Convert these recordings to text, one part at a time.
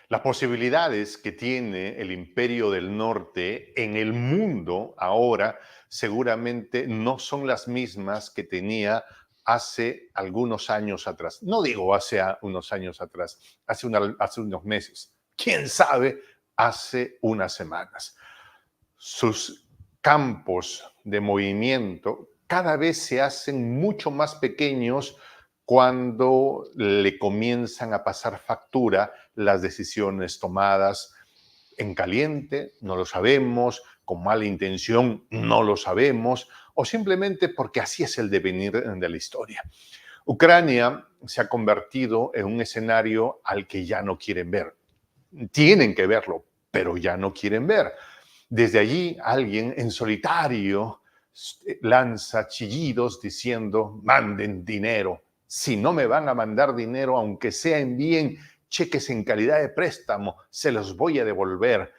Las posibilidades que tiene el Imperio del Norte en el mundo ahora seguramente no son las mismas que tenía hace algunos años atrás. No digo unos años atrás, hace unos meses. ¿Quién sabe? Hace unas semanas. Sus campos de movimiento cada vez se hacen mucho más pequeños cuando le comienzan a pasar factura las decisiones tomadas en caliente, no lo sabemos, con mala intención, no lo sabemos, o simplemente porque así es el devenir de la historia. Ucrania se ha convertido en un escenario al que ya no quieren ver. Tienen que verlo, pero ya no quieren ver. Desde allí alguien en solitario lanza chillidos diciendo, manden dinero. Si no me van a mandar dinero, aunque sea envíen cheques en calidad de préstamo, se los voy a devolver.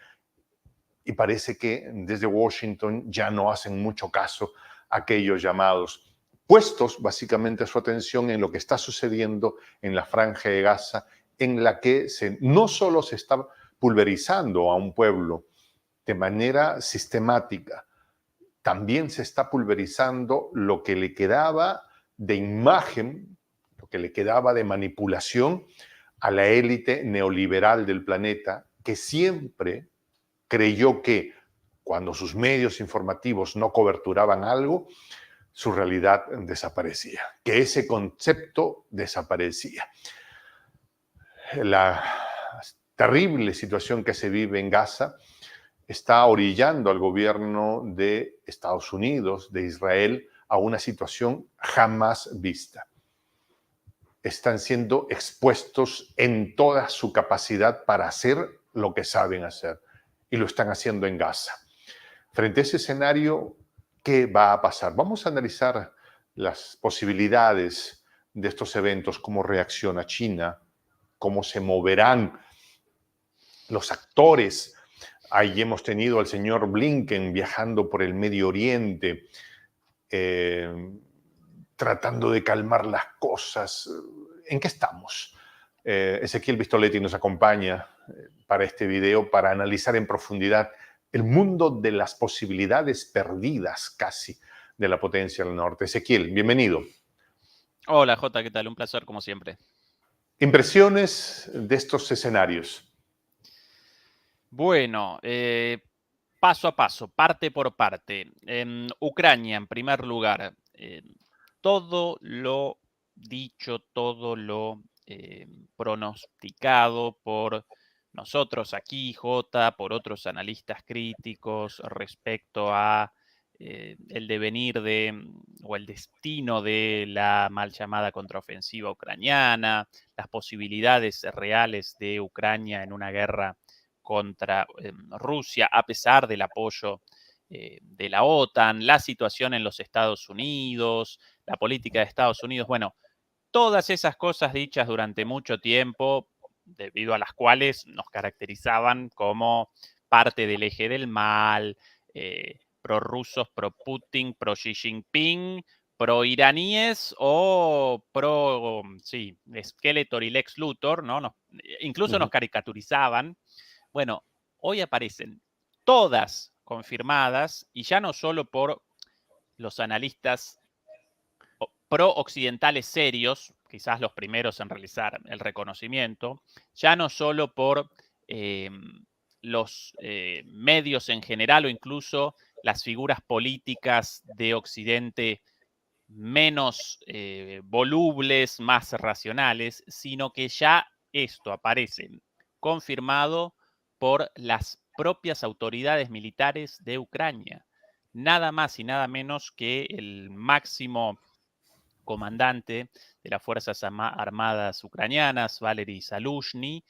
Y parece que desde Washington ya no hacen mucho caso a aquellos llamados, puestos básicamente su atención en lo que está sucediendo en la Franja de Gaza, en la que no solo se está pulverizando a un pueblo de manera sistemática, también se está pulverizando lo que le quedaba de imagen, lo que le quedaba de manipulación a la élite neoliberal del planeta, que siempre creyó que cuando sus medios informativos no coberturaban algo, su realidad desaparecía, que ese concepto desaparecía. La terrible situación que se vive en Gaza está orillando al gobierno de Estados Unidos, de Israel, a una situación jamás vista. Están siendo expuestos en toda su capacidad para hacer lo que saben hacer, y lo están haciendo en Gaza. Frente a ese escenario, ¿qué va a pasar? Vamos a analizar las posibilidades de estos eventos, cómo reacciona China, cómo se moverán los actores. Ahí hemos tenido al señor Blinken viajando por el Medio Oriente, tratando de calmar las cosas. ¿En qué estamos? Ezequiel Vistoletti nos acompaña para este video para analizar en profundidad el mundo de las posibilidades perdidas casi de la potencia del norte. Ezequiel, bienvenido. Hola Jota, ¿qué tal? Un placer como siempre. Impresiones de estos escenarios. Bueno, paso a paso, parte por parte. Ucrania, en primer lugar, todo lo dicho, todo lo pronosticado por nosotros aquí, Jota, por otros analistas críticos respecto a el devenir o el destino de la mal llamada contraofensiva ucraniana, las posibilidades reales de Ucrania en una guerra contra Rusia, a pesar del apoyo de la OTAN, la situación en los Estados Unidos, la política de Estados Unidos, bueno, todas esas cosas dichas durante mucho tiempo, debido a las cuales nos caracterizaban como parte del eje del mal, pro-rusos, pro-Putin, pro-Xi Jinping, pro-iraníes o pro, sí, Skeletor y Lex Luthor, ¿no? Incluso nos caricaturizaban. Bueno, hoy aparecen todas confirmadas y ya no solo por los analistas pro-occidentales serios, quizás los primeros en realizar el reconocimiento, ya no solo por los medios en general o incluso las figuras políticas de Occidente menos volubles, más racionales, sino que ya esto aparece confirmado por las propias autoridades militares de Ucrania. Nada más y nada menos que el máximo comandante de las Fuerzas Armadas ucranianas, Valery Zaluzhny,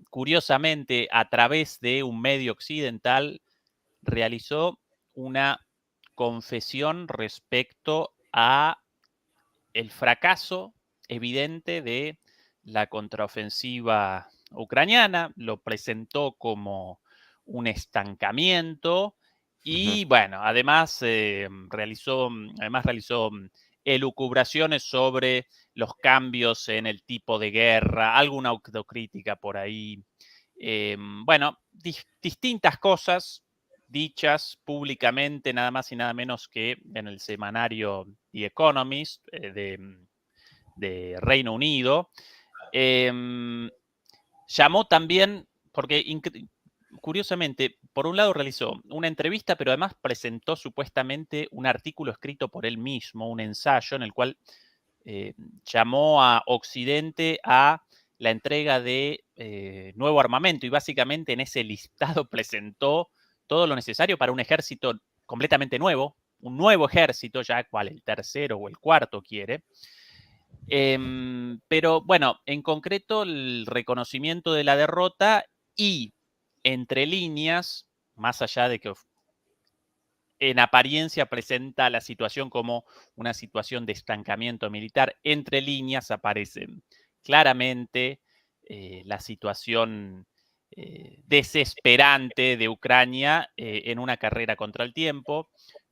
curiosamente, a través de un medio occidental, realizó una confesión respecto a el fracaso evidente de la contraofensiva ucraniana, lo presentó como un estancamiento y bueno, además realizó elucubraciones sobre los cambios en el tipo de guerra, alguna autocrítica por ahí. Bueno, distintas cosas dichas públicamente, nada más y nada menos que en el semanario The Economist de Reino Unido. Llamó también, porque curiosamente, por un lado realizó una entrevista, pero además presentó supuestamente un artículo escrito por él mismo, un ensayo en el cual llamó a Occidente a la entrega de nuevo armamento y básicamente en ese listado presentó todo lo necesario para un ejército completamente nuevo, un nuevo ejército, ya cual el tercero o el cuarto quiere. Pero bueno, en concreto el reconocimiento de la derrota y entre líneas, más allá de que en apariencia presenta la situación como una situación de estancamiento militar, entre líneas aparecen claramente la situación desesperante de Ucrania en una carrera contra el tiempo,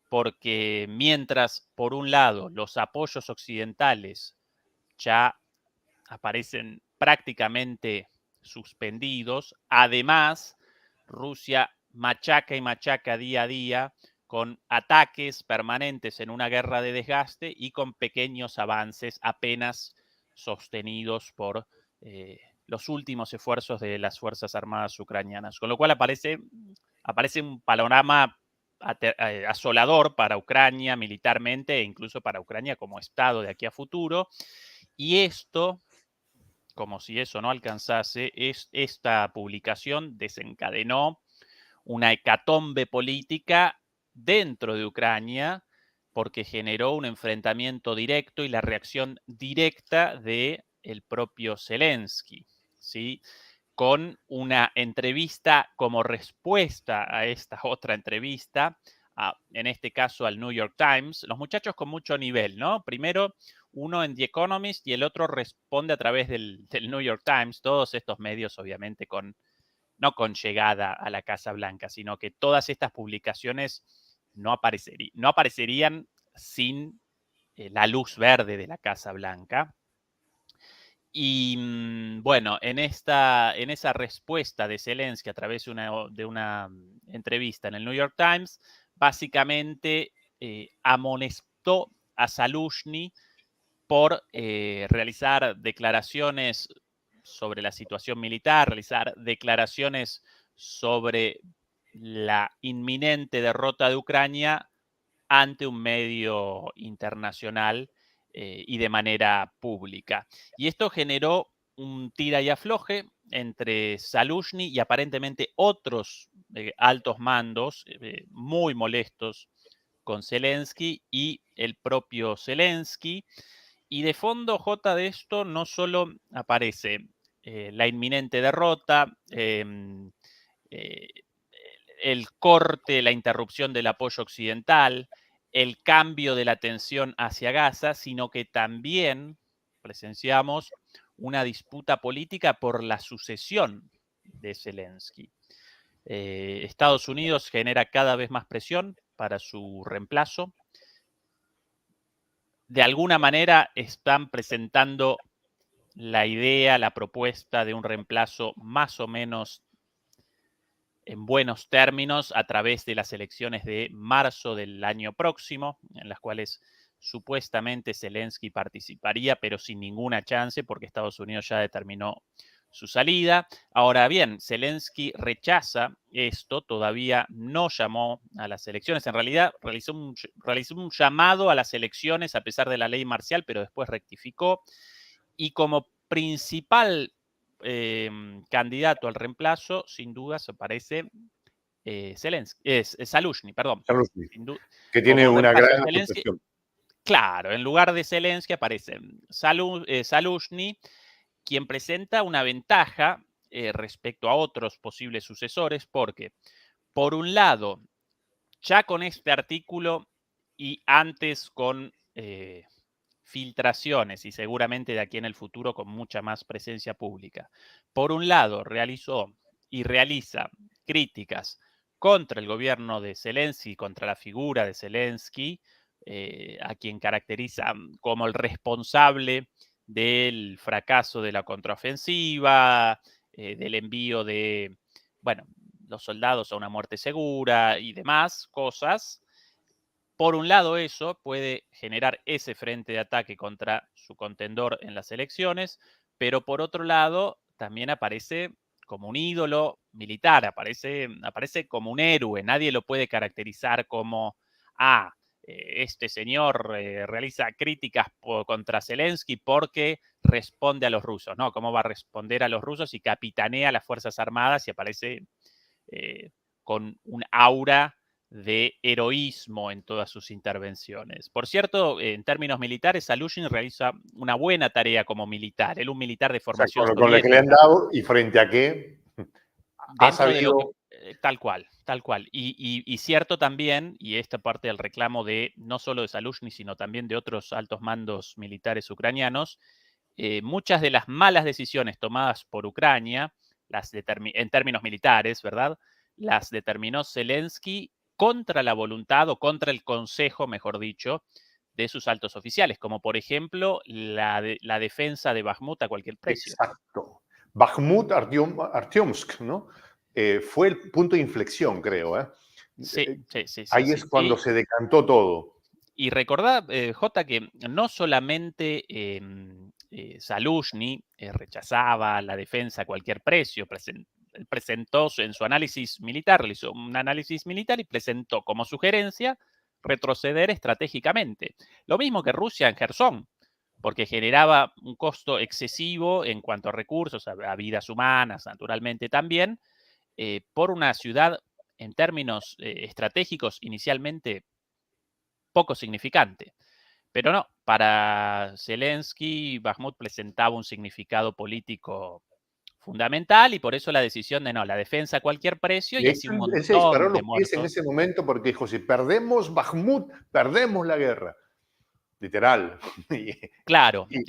porque mientras, por un lado, los apoyos occidentales ya aparecen prácticamente suspendidos. Además, Rusia machaca y machaca día a día con ataques permanentes en una guerra de desgaste y con pequeños avances apenas sostenidos por los últimos esfuerzos de las Fuerzas Armadas ucranianas. Con lo cual aparece un panorama asolador para Ucrania militarmente e incluso para Ucrania como Estado de aquí a futuro. Y esto, como si eso no alcanzase, esta publicación desencadenó una hecatombe política dentro de Ucrania porque generó un enfrentamiento directo y la reacción directa de el propio Zelensky, ¿sí? Con una entrevista como respuesta a esta otra entrevista, en este caso al New York Times, los muchachos con mucho nivel, ¿no? Primero uno en The Economist y el otro responde a través del New York Times, todos estos medios obviamente no con llegada a la Casa Blanca, sino que todas estas publicaciones no aparecerían sin la luz verde de la Casa Blanca. Y bueno, en esa respuesta de Zelensky a través de una entrevista en el New York Times, básicamente amonestó a Zaluzhny por realizar declaraciones sobre la situación militar, realizar declaraciones sobre la inminente derrota de Ucrania ante un medio internacional y de manera pública. Y esto generó un tira y afloje entre Zaluzhny y aparentemente otros altos mandos muy molestos con Zelensky y el propio Zelensky. Y de fondo, J, de esto no solo aparece la inminente derrota, eh, el corte, la interrupción del apoyo occidental, el cambio de la atención hacia Gaza, sino que también presenciamos una disputa política por la sucesión de Zelensky. Estados Unidos genera cada vez más presión para su reemplazo. De alguna manera están presentando la idea, la propuesta de un reemplazo más o menos en buenos términos a través de las elecciones de marzo del año próximo, en las cuales supuestamente Zelensky participaría, pero sin ninguna chance porque Estados Unidos ya determinó su salida. Ahora bien, Zelensky rechaza esto, todavía no llamó a las elecciones, en realidad realizó un llamado a las elecciones a pesar de la ley marcial, pero después rectificó y como principal candidato al reemplazo, sin dudas aparece Zaluzhny, perdón. Zaluzhny, que tiene Como una reemplazo de gran Zelensky, aceptación. claro, en lugar de Zelensky aparece Zaluzhny, quien presenta una ventaja respecto a otros posibles sucesores, porque, por un lado, ya con este artículo y antes con filtraciones y seguramente de aquí en el futuro con mucha más presencia pública. Por un lado, realizó y realiza críticas contra el gobierno de Zelensky, contra la figura de Zelensky, a quien caracteriza como el responsable del fracaso de la contraofensiva, del envío de, bueno, los soldados a una muerte segura y demás cosas. Por un lado, eso puede generar ese frente de ataque contra su contendor en las elecciones, pero por otro lado, también aparece como un ídolo militar, aparece como un héroe. Nadie lo puede caracterizar como, este señor realiza críticas contra Zelensky porque responde a los rusos. No, ¿cómo va a responder a los rusos si capitanea las Fuerzas Armadas y aparece con un aura de heroísmo en todas sus intervenciones? Por cierto, en términos militares, Aluzhin realiza una buena tarea como militar. Él un militar de O sea, formación con lo que le han soviética, dado y frente a qué ha dentro de lo que... sabido. Tal cual, tal cual. Y cierto también, y esta parte del reclamo de no solo de Zaluzhny, sino también de otros altos mandos militares ucranianos, muchas de las malas decisiones tomadas por Ucrania, en términos militares, ¿verdad? Las determinó Zelensky contra la voluntad o contra el consejo, mejor dicho, de sus altos oficiales, como por ejemplo la defensa de Bakhmut a cualquier precio. Exacto. Bakhmut, Artyomsk, ¿no? Fue el punto de inflexión, creo. Sí, sí, sí, sí, Ahí sí. es cuando se decantó todo. Y recordá, Jota, que no solamente Zaluzhny rechazaba la defensa a cualquier precio, presentó en su análisis militar, realizó un análisis militar y presentó como sugerencia retroceder estratégicamente. Lo mismo que Rusia en Gerson, porque generaba un costo excesivo en cuanto a recursos, a vidas humanas, naturalmente también, por una ciudad en términos estratégicos inicialmente poco significante. Pero no, para Zelensky, Bakhmut presentaba un significado político fundamental y por eso la decisión de no, la defensa a cualquier precio y De así hecho, un él se disparó montón de los pies en muertos. ese momento porque dijo, si perdemos Bakhmut, perdemos la guerra. Literal. Claro, Y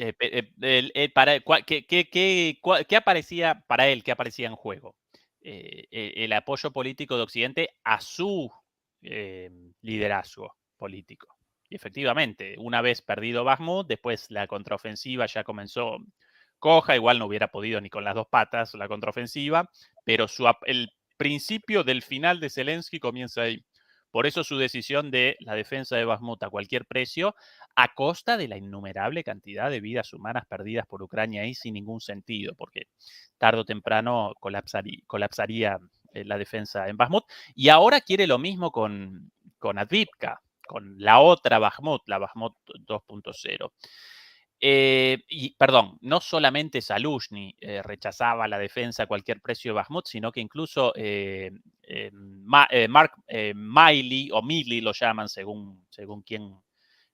¿qué aparecía para él? ¿Qué aparecía en juego? El apoyo político de Occidente a su eh, liderazgo político. Y efectivamente, una vez perdido Bakhmut, después la contraofensiva ya comenzó coja, igual no hubiera podido ni con las dos patas la contraofensiva, pero el principio del final de Zelensky comienza ahí. Por eso su decisión de la defensa de Bakhmut a cualquier precio, a costa de la innumerable cantidad de vidas humanas perdidas por Ucrania ahí sin ningún sentido, porque tarde o temprano colapsaría la defensa en Bakhmut. Y ahora quiere lo mismo con Avdiivka, con la otra Bakhmut, la Bakhmut 2.0. Y perdón, no solamente Zaluzhny rechazaba la defensa a cualquier precio de Bakhmut, sino que incluso Mark Milley, o Milley lo llaman según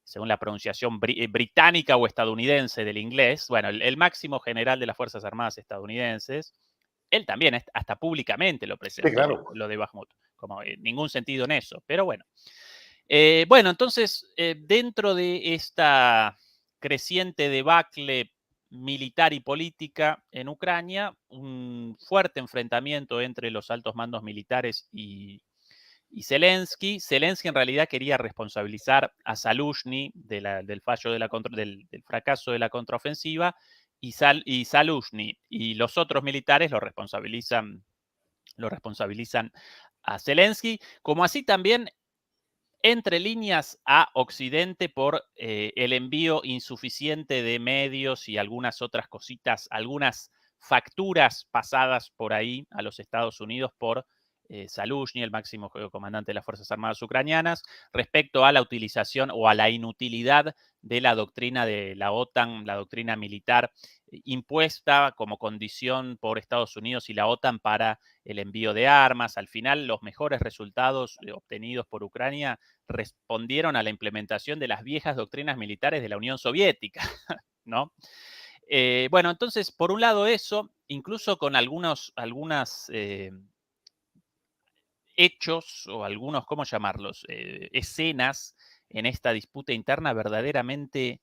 según la pronunciación británica o estadounidense del inglés, bueno, el máximo general de las Fuerzas Armadas estadounidenses, él también hasta públicamente lo sí, presentó, claro. lo de Bakhmut, como ningún sentido en eso, pero bueno. Bueno, entonces, dentro de esta creciente debacle militar y política en Ucrania, un fuerte enfrentamiento entre los altos mandos militares y Zelensky. Zelensky en realidad quería responsabilizar a Zaluzhny del fallo del fracaso de la contraofensiva y Zaluzhny y los otros militares lo responsabilizan a Zelensky, como así también entre líneas a Occidente por el envío insuficiente de medios y algunas otras cositas, algunas facturas pasadas por ahí a los Estados Unidos por Zaluzhny, el máximo comandante de las Fuerzas Armadas ucranianas, respecto a la utilización o a la inutilidad de la doctrina de la OTAN, la doctrina militar impuesta como condición por Estados Unidos y la OTAN para el envío de armas. Al final, los mejores resultados obtenidos por Ucrania respondieron a la implementación de las viejas doctrinas militares de la Unión Soviética, ¿no? Bueno, entonces, por un lado eso, incluso con algunas hechos o algunos, ¿cómo llamarlos? Escenas en esta disputa interna verdaderamente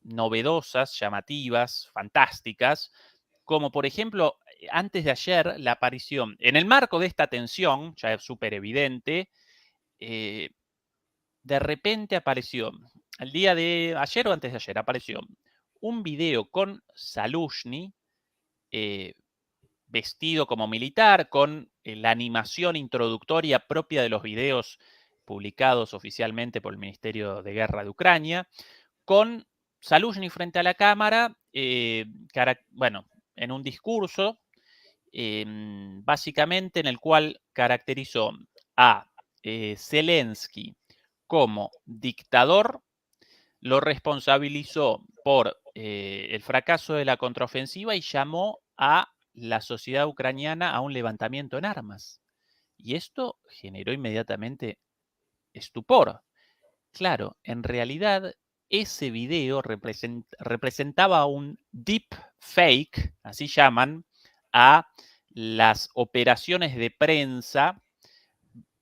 novedosas, llamativas, fantásticas, como por ejemplo, antes de ayer, la aparición, en el marco de esta tensión, ya es súper evidente, de repente apareció, el día de ayer o antes de ayer, apareció un video con Zaluzhny vestido como militar, con la animación introductoria propia de los videos publicados oficialmente por el Ministerio de Guerra de Ucrania, con Zaluzhny frente a la cámara, bueno, en un discurso, básicamente en el cual caracterizó a Zelensky como dictador, lo responsabilizó por el fracaso de la contraofensiva y llamó a la sociedad ucraniana a un levantamiento en armas. Y esto generó inmediatamente estupor. Claro, en realidad ese video representaba un deep fake, así llaman, a las operaciones de prensa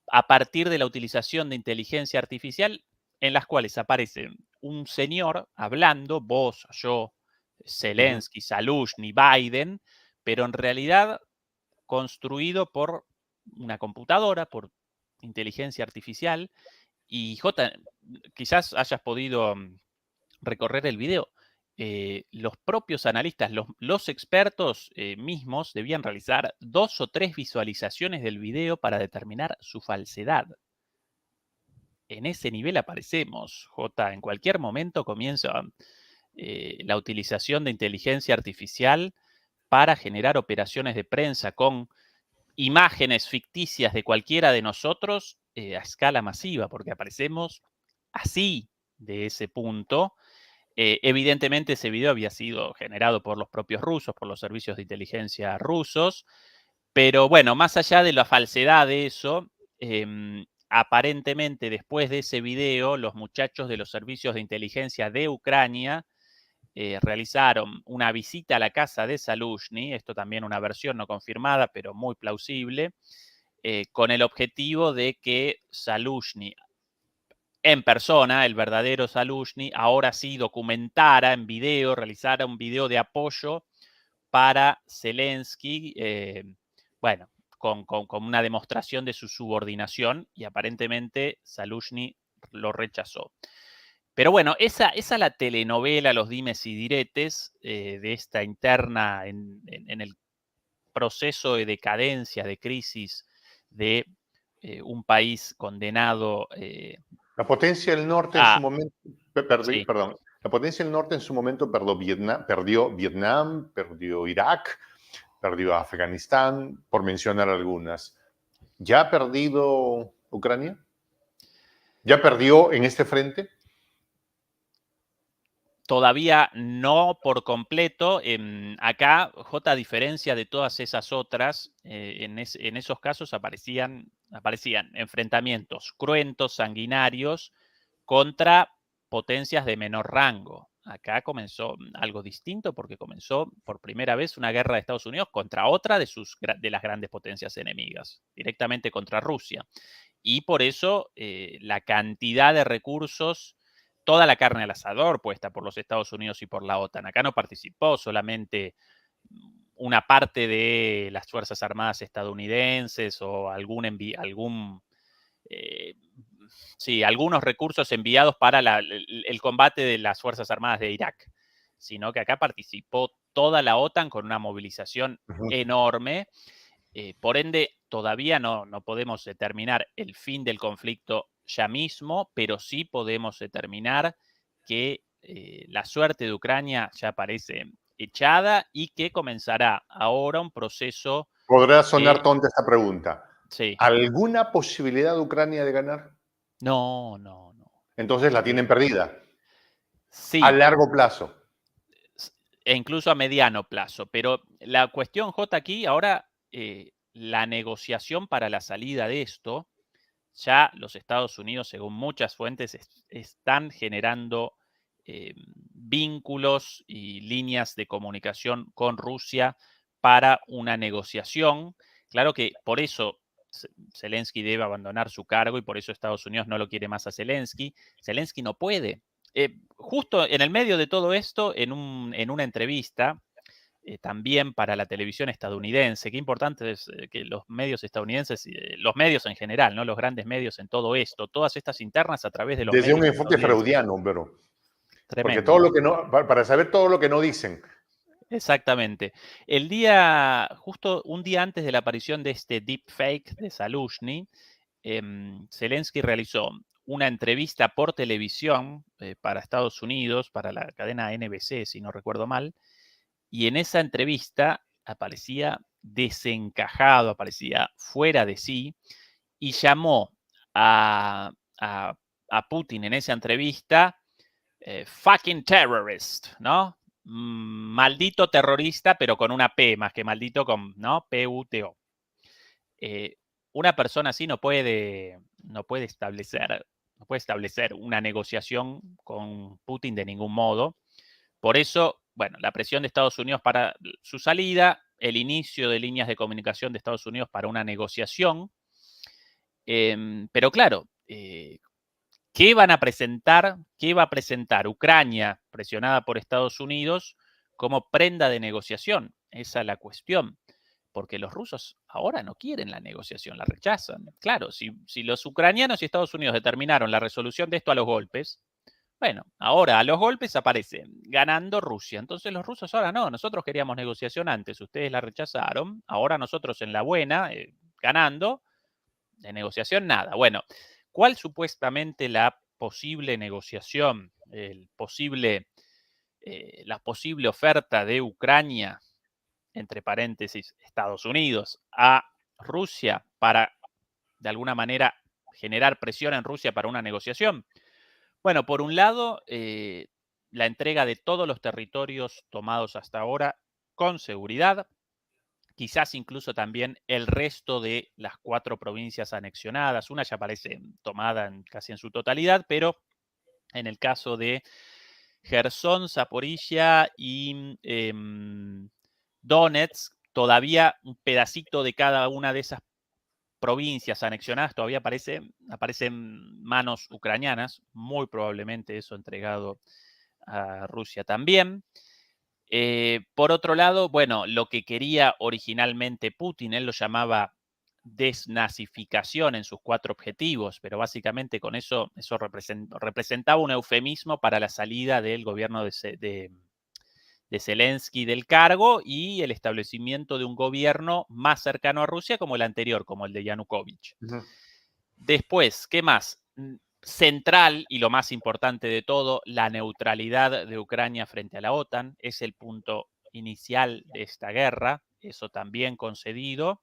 a partir de la utilización de inteligencia artificial en las cuales aparece un señor hablando, vos, yo, Ujú. Zelensky, Zaluzhny, Biden, pero en realidad construido por una computadora, por inteligencia artificial. Y J, quizás hayas podido recorrer el video. Los propios analistas, los expertos mismos debían realizar 2 o 3 visualizaciones del video para determinar su falsedad. En ese nivel aparecemos, J. En cualquier momento comienza la utilización de inteligencia artificial para generar operaciones de prensa con imágenes ficticias de cualquiera de nosotros a escala masiva, porque aparecemos así de ese punto. Evidentemente ese video había sido generado por los propios rusos, por los servicios de inteligencia rusos, pero bueno, más allá de la falsedad de eso, aparentemente después de ese video, los muchachos de los servicios de inteligencia de Ucrania realizaron una visita a la casa de Zaluzhny, esto también una versión no confirmada, pero muy plausible, con el objetivo de que Zaluzhny en persona, el verdadero Zaluzhny, ahora sí documentara en video, realizara un video de apoyo para Zelensky, bueno, con una demostración de su subordinación, y aparentemente Zaluzhny lo rechazó. Pero bueno, esa es la telenovela, los dimes y diretes de esta interna en el proceso de decadencia, de crisis de un país condenado La potencia del norte en su a... momento, Sí, perdón, la potencia del norte en su momento perdió Vietnam, perdió Irak, perdió Afganistán, por mencionar algunas. ¿Ya ha perdido Ucrania? ¿Ya perdió en este frente? todavía no por completo. Acá, J, a diferencia de todas esas otras, en esos casos aparecían enfrentamientos cruentos, sanguinarios, contra potencias de menor rango. Acá comenzó algo distinto porque comenzó por primera vez una guerra de Estados Unidos contra otra de las grandes potencias enemigas, directamente contra Rusia. Y por eso la cantidad de recursos, toda la carne al asador puesta por los Estados Unidos y por la OTAN. Acá no participó solamente una parte de las Fuerzas Armadas estadounidenses o eh, sí, algunos recursos enviados para el combate de las Fuerzas Armadas de Irak, sino que acá participó toda la OTAN con una movilización Ujú. enorme. Por ende, todavía no podemos determinar el fin del conflicto ya mismo, pero sí podemos determinar que la suerte de Ucrania ya parece echada y que comenzará ahora un proceso Podrá sonar de... tonta esta pregunta. Sí, ¿Alguna posibilidad de Ucrania de ganar? no, no, no. Entonces la tienen perdida. A Sí, largo plazo. e incluso a mediano plazo. Pero la cuestión, J, aquí ahora, la negociación para la salida de esto, ya los Estados Unidos, según muchas fuentes, están generando vínculos y líneas de comunicación con Rusia para una negociación. Claro que por eso Zelensky debe abandonar su cargo y por eso Estados Unidos no lo quiere más a Zelensky. Zelensky no puede. Justo en el medio de todo esto, en una entrevista, también para la televisión estadounidense. Qué importante es que los medios estadounidenses, los medios en general, ¿no? Los grandes medios en todo esto, todas estas internas a través de los Desde un medios enfoque estadounidenses. freudiano, pero porque todo Tremendo. lo que no, para saber todo lo que no dicen. Exactamente. Justo un día antes de la aparición de este deepfake de Zaluzhny, Zelensky realizó una entrevista por televisión para Estados Unidos, para la cadena NBC, si no recuerdo mal, y en esa entrevista aparecía desencajado, aparecía fuera de sí, y llamó a, a- a Putin en esa entrevista fucking terrorist, ¿no? Maldito terrorista, pero con una P más que maldito con, ¿no? P-U-T-O. Una persona así no puede establecer una negociación con Putin de ningún modo. Por eso, bueno, la presión de Estados Unidos para su salida, el inicio de líneas de comunicación de Estados Unidos para una negociación. Pero claro, ¿qué van a presentar? ¿Qué va a presentar Ucrania, presionada por Estados Unidos, como prenda de negociación? Esa es la cuestión. Porque los rusos ahora no quieren la negociación, la rechazan. Claro, si los ucranianos y Estados Unidos determinaron la resolución de esto a los golpes, bueno, ahora a los golpes aparece ganando Rusia. Entonces los rusos ahora no, nosotros queríamos negociación antes, ustedes la rechazaron, ahora nosotros en la buena, ganando, de negociación nada. Bueno, ¿cuál supuestamente la posible negociación, la posible oferta de Ucrania, entre paréntesis, Estados Unidos, a Rusia para, de alguna manera, generar presión en Rusia para una negociación? Bueno, por un lado, la entrega de todos los territorios tomados hasta ahora con seguridad, quizás incluso también el resto de las 4 provincias anexionadas. Una ya parece tomada casi en su totalidad, pero en el caso de Gerson, Zaporilla y Donetsk, todavía un pedacito de cada una de esas provincias anexionadas todavía aparecen manos ucranianas, muy probablemente eso entregado a Rusia también. Por otro lado, bueno, lo que quería originalmente Putin, él lo llamaba desnazificación en sus 4 objetivos, pero básicamente con eso representaba un eufemismo para la salida del gobierno de Zelensky del cargo y el establecimiento de un gobierno más cercano a Rusia como el anterior, como el de Yanukovych. Después, ¿qué más? Central y lo más importante de todo, la neutralidad de Ucrania frente a la OTAN. Es el punto inicial de esta guerra, eso también concedido.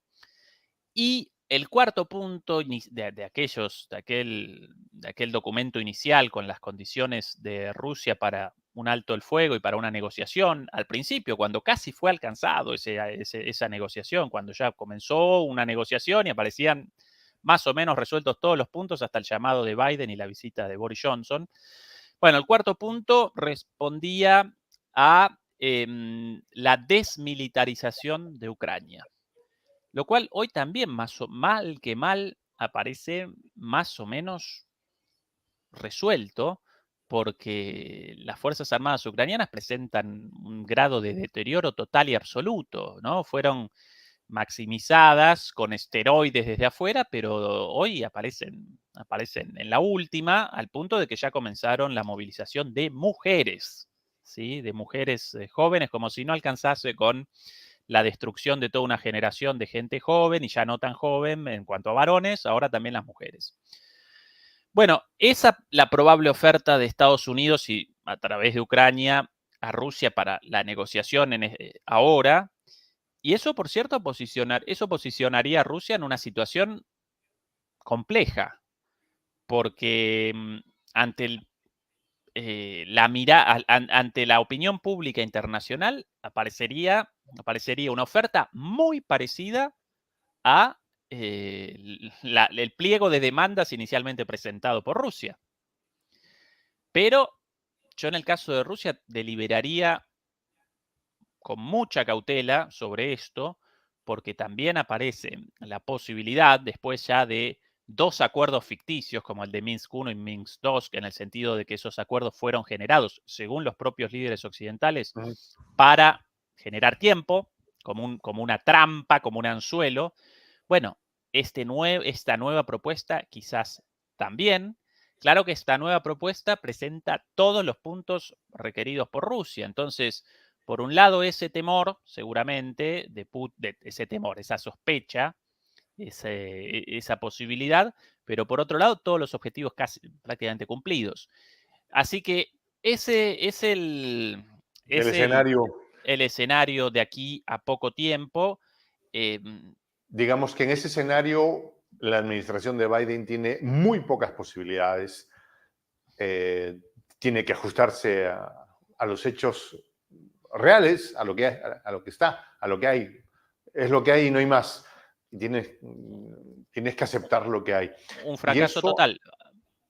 Y el cuarto punto de aquel documento inicial con las condiciones de Rusia para un alto el fuego y para una negociación, al principio, cuando casi fue alcanzado esa negociación, cuando ya comenzó una negociación y aparecían más o menos resueltos todos los puntos hasta el llamado de Biden y la visita de Boris Johnson. Bueno, el cuarto punto respondía a la desmilitarización de Ucrania, lo cual hoy también, mal que mal, aparece más o menos resuelto, porque las Fuerzas Armadas ucranianas presentan un grado de deterioro total y absoluto, ¿no? Fueron maximizadas con esteroides desde afuera, pero hoy aparecen en la última, al punto de que ya comenzaron la movilización de mujeres, ¿sí? De mujeres jóvenes, como si no alcanzase con la destrucción de toda una generación de gente joven y ya no tan joven en cuanto a varones, ahora también las mujeres. Bueno, esa la probable oferta de Estados Unidos y a través de Ucrania a Rusia para la negociación ahora. Y eso, por cierto, eso posicionaría a Rusia en una situación compleja, porque ante ante la opinión pública internacional aparecería una oferta muy parecida a el pliego de demandas inicialmente presentado por Rusia. Pero yo en el caso de Rusia deliberaría con mucha cautela sobre esto, porque también aparece la posibilidad después ya de 2 acuerdos ficticios como el de Minsk I y Minsk II, en el sentido de que esos acuerdos fueron generados, según los propios líderes occidentales, para generar tiempo, como una trampa, como un anzuelo. Bueno, esta nueva propuesta quizás también. Claro que esta nueva propuesta presenta todos los puntos requeridos por Rusia. Entonces, por un lado, ese temor, seguramente, ese temor, esa sospecha, esa posibilidad, pero por otro lado, todos los objetivos casi prácticamente cumplidos. Así que ese El es escenario, el escenario de aquí a poco tiempo. Eh, digamos que en ese escenario la administración de Biden tiene muy pocas posibilidades, eh, tiene que ajustarse a los hechos reales, a lo que hay, a lo que está, a lo que hay. Es lo que hay y no hay más. Y tienes que aceptar lo que hay. un Y fracaso eso, total.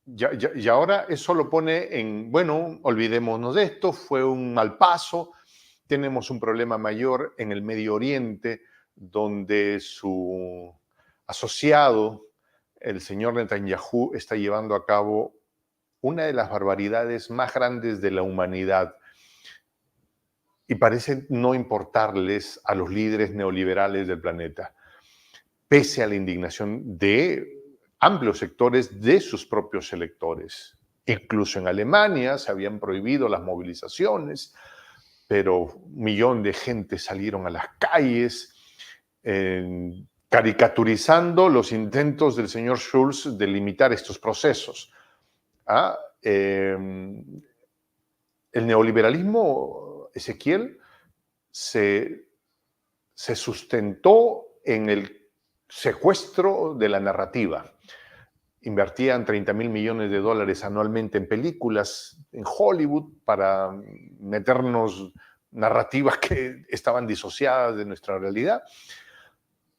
y ahora eso lo pone en, bueno, olvidémonos de esto, fue un mal paso, tenemos un problema mayor en el Medio Oriente, donde su asociado, el señor Netanyahu, está llevando a cabo una de las barbaridades más grandes de la humanidad y parece no importarles a los líderes neoliberales del planeta, pese a la indignación de amplios sectores de sus propios electores. Incluso en Alemania se habían prohibido las movilizaciones, pero un millón de gente salieron a las calles caricaturizando los intentos del señor Schulz de limitar estos procesos. ¿Ah? El neoliberalismo, Ezequiel, se, se sustentó en el secuestro de la narrativa. Invertían 30,000 millones de dólares anualmente en películas en Hollywood para meternos narrativas que estaban disociadas de nuestra realidad.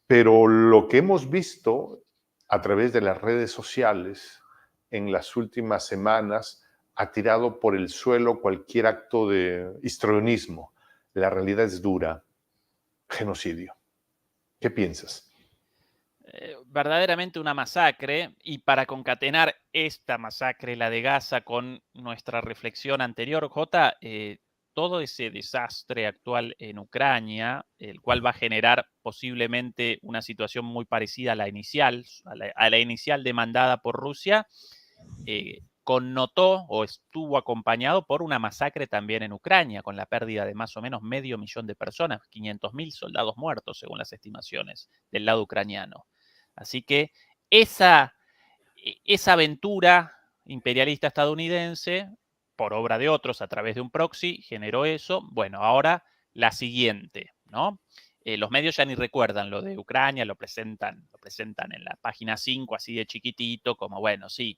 Pero lo que hemos visto a través de las redes sociales en las últimas semanas ha tirado por el suelo cualquier acto de histrionismo. La realidad es dura. Genocidio. ¿Qué piensas? Verdaderamente una masacre, y para concatenar esta masacre, la de Gaza, con nuestra reflexión anterior, Jota, todo ese desastre actual en Ucrania, el cual va a generar posiblemente una situación muy parecida a la inicial, a la inicial demandada por Rusia, connotó o estuvo acompañado por una masacre también en Ucrania, con la pérdida de más o menos 500.000 de personas, 500.000 soldados muertos, según las estimaciones del lado ucraniano. Así que esa, esa aventura imperialista estadounidense, por obra de otros a través de un proxy, generó eso. Bueno, ahora la siguiente, ¿no? Los medios ya ni recuerdan lo de Ucrania, lo presentan en la página 5, así de chiquitito, como, bueno, sí,